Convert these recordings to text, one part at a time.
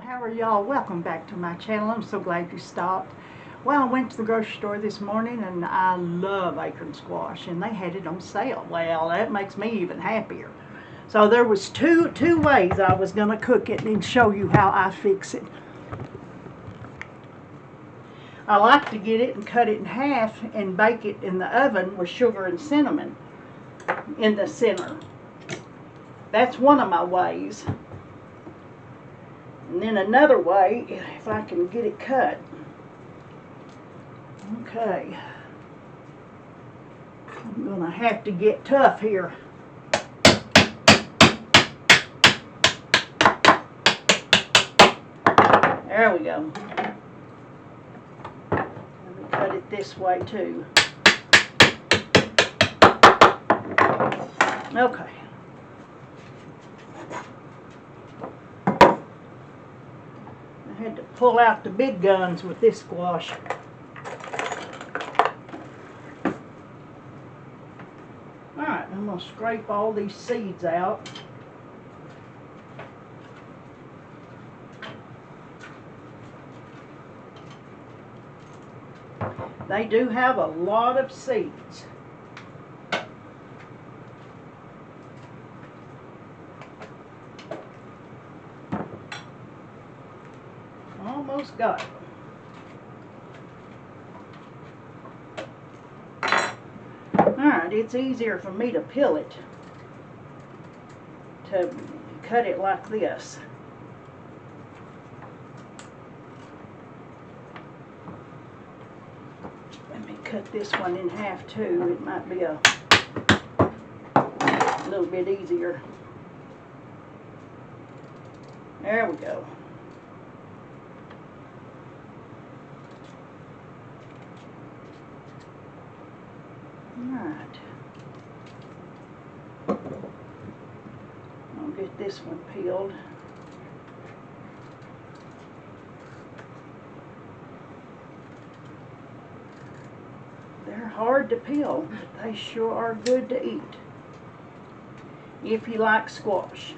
How are y'all? Welcome back to my channel. I'm so glad you stopped. Well, I went to the grocery store this morning and I love acorn squash and they had it on sale. Well, that makes me even happier. So there was two ways I was going to cook it and show you how I fix it. I like to get it and cut it in half and bake it in the oven with sugar and cinnamon in the center. That's one of my ways. And then another way, if I can get it cut. Okay. I'm going to have to get tough here. There we go. Let me cut it this way too. Okay. I had to pull out the big guns with this squash. Alright, I'm going to scrape all these seeds out. They do have a lot of seeds. Almost got it. Alright, it's easier for me to peel it, to cut it like this. Let me cut this one in half too. It might be a little bit easier. There we go. Alright. I'll get this one peeled. They're hard to peel, but they sure are good to eat. If you like squash.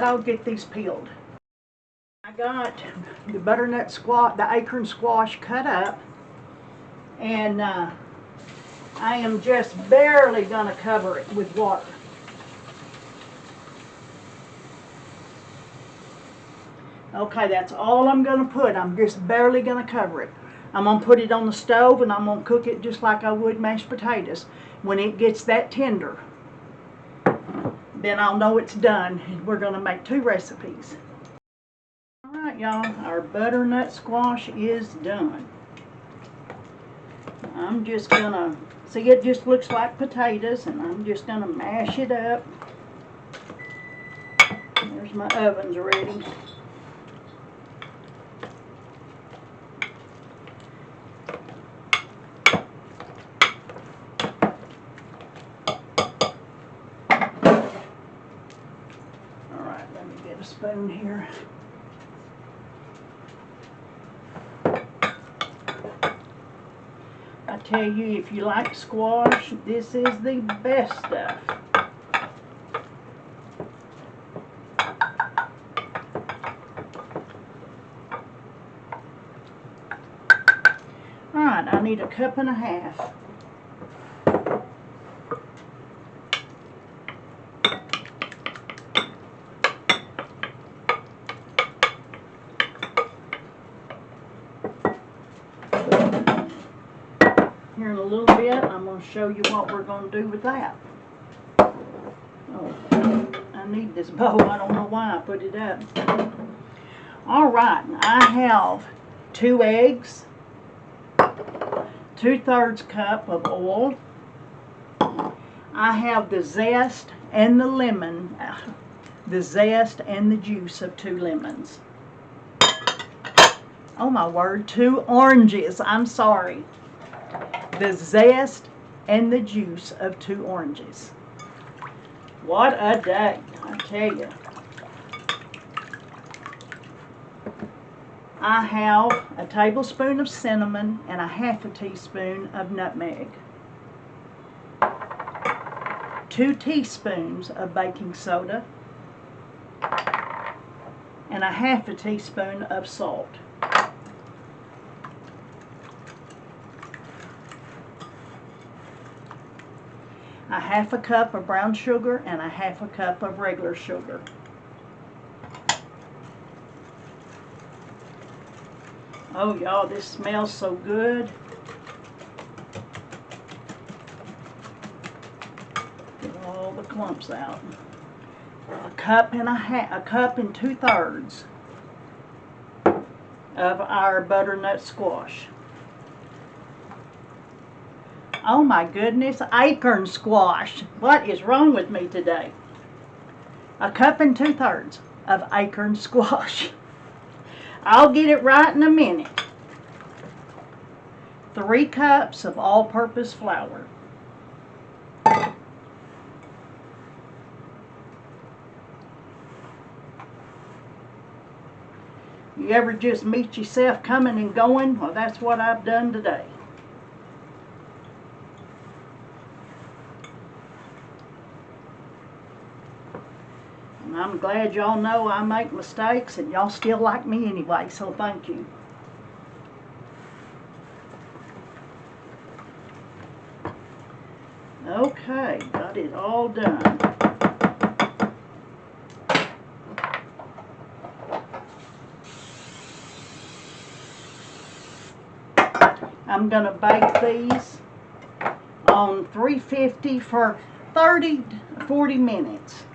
I'll get these peeled. I got the butternut squash, the acorn squash cut up, and I am just barely going to cover it with water. Okay, that's all I'm going to put. I'm just barely going to cover it. I'm going to put it on the stove and I'm going to cook it just like I would mashed potatoes. When it gets that tender, then I'll know it's done. We're going to make 2 recipes. Alright y'all, our butternut squash is done. I'm just going to, see, it just looks like potatoes, and I'm just going to mash it up. There's my ovens ready. Get a spoon here. I tell you, if you like squash, this is the best stuff. Alright, I need 1.5 cups. Here in a little bit, I'm going to show you what we're going to do with that. Oh, I need this bowl. I don't know why I put it up. Alright, I have 2 eggs, 2/3 cup of oil. I have the zest and the lemon, the zest and the juice of 2 lemons. Oh my word, 2 oranges. I'm sorry. The zest and the juice of 2 oranges. What a day, I tell you. I have a tablespoon of cinnamon and a half a teaspoon of nutmeg. 2 teaspoons of baking soda and a half a teaspoon of salt. A half a cup of brown sugar and a half a cup of regular sugar. Oh y'all, this smells so good. Get all the clumps out. A cup and 2/3 of our butternut squash. Oh my goodness, acorn squash. What is wrong with me today? A cup and 2/3 of acorn squash. I'll get it right in a minute. 3 cups of all-purpose flour. You ever just meet yourself coming and going? Well, that's what I've done today. And I'm glad y'all know I make mistakes and y'all still like me anyway, so thank you. Okay, got it all done. I'm going to bake these on 350 for 30 to 40 minutes.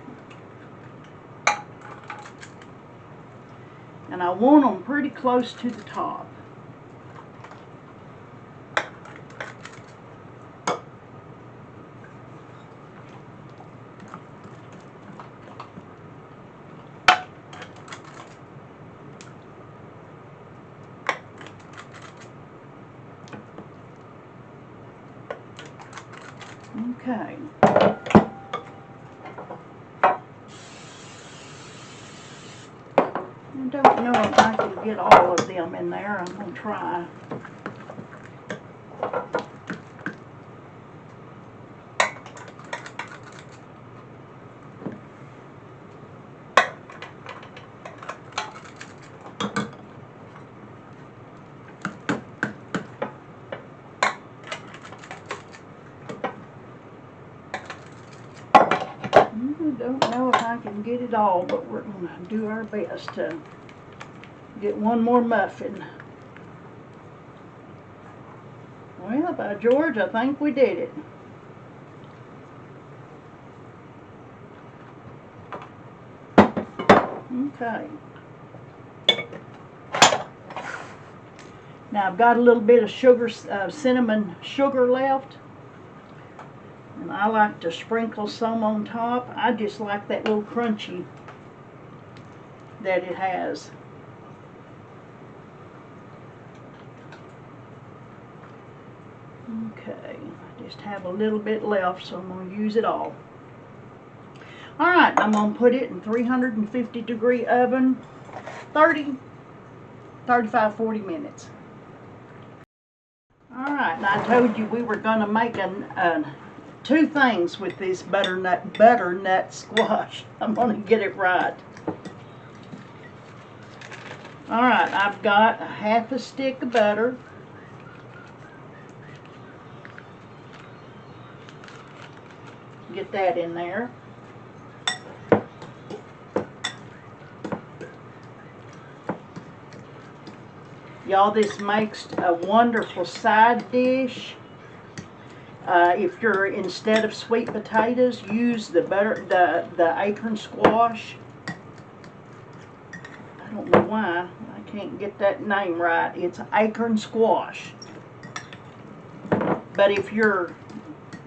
And I want them pretty close to the top. Okay. I don't know if I can get all of them in there. I'm going to try. I don't know if I can get it all, but we're going to do our best to get one more muffin. Well, by George, I think we did it. Okay. Now I've got a little bit of sugar, cinnamon sugar left. And I like to sprinkle some on top. I just like that little crunchy that it has. Okay, I just have a little bit left, so I'm going to use it all. Alright, I'm going to put it in 350 degree oven, 35, 40 minutes. Alright, and I told you we were going to make two things with this butternut squash. I'm going to get it right. Alright, I've got a half a stick of butter. Get that in there. Y'all, this makes a wonderful side dish. If you're, instead of sweet potatoes, use the acorn squash. I don't know why I can't get that name right. It's acorn squash. But if you're,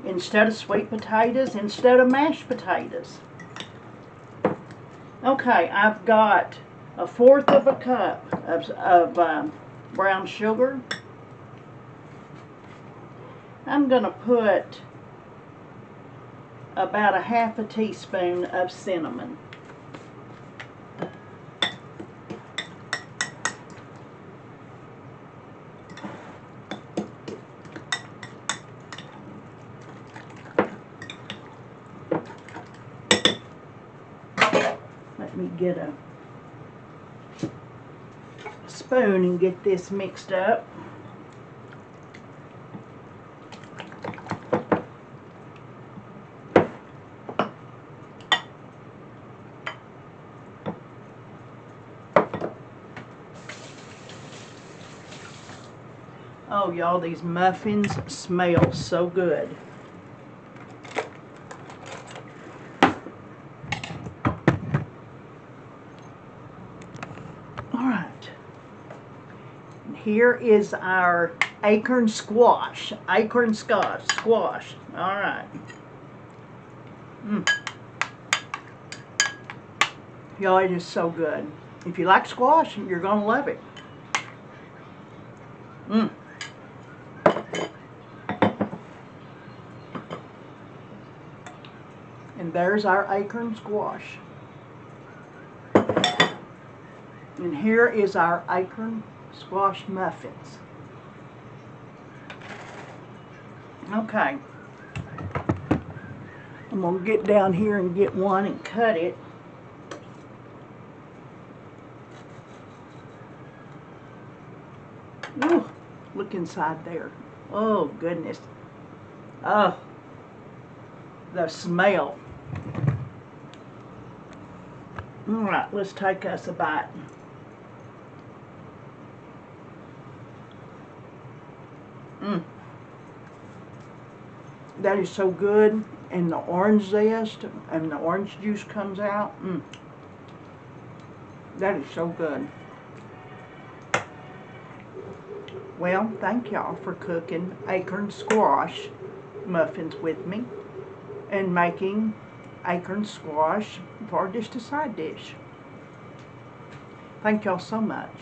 instead of sweet potatoes, instead of mashed potatoes. Okay, I've got 1/4 of a cup of brown sugar. I'm going to put about a half a teaspoon of cinnamon. me get a spoon and get this mixed up. Oh, y'all, these muffins smell so good. All right. And here is our acorn squash. Acorn squash. All right. Y'all, it is so good. If you like squash, you're going to love it. And there's our acorn squash. And here is our acorn squash muffins. Okay. I'm going to get down here and get one and cut it. Ooh, look inside there. Oh, goodness. Oh, the smell. All right, let's take us a bite. That is so good, and the orange zest and the orange juice comes out. That is so good. Well, thank y'all for cooking acorn squash muffins with me and making acorn squash for just a side dish. Thank y'all so much.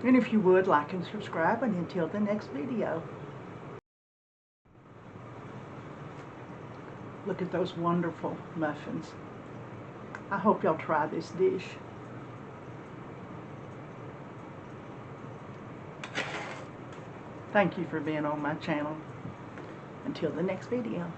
And if you would, like and subscribe, and until the next video. Look at those wonderful muffins. I hope y'all try this dish. Thank you for being on my channel. Until the next video.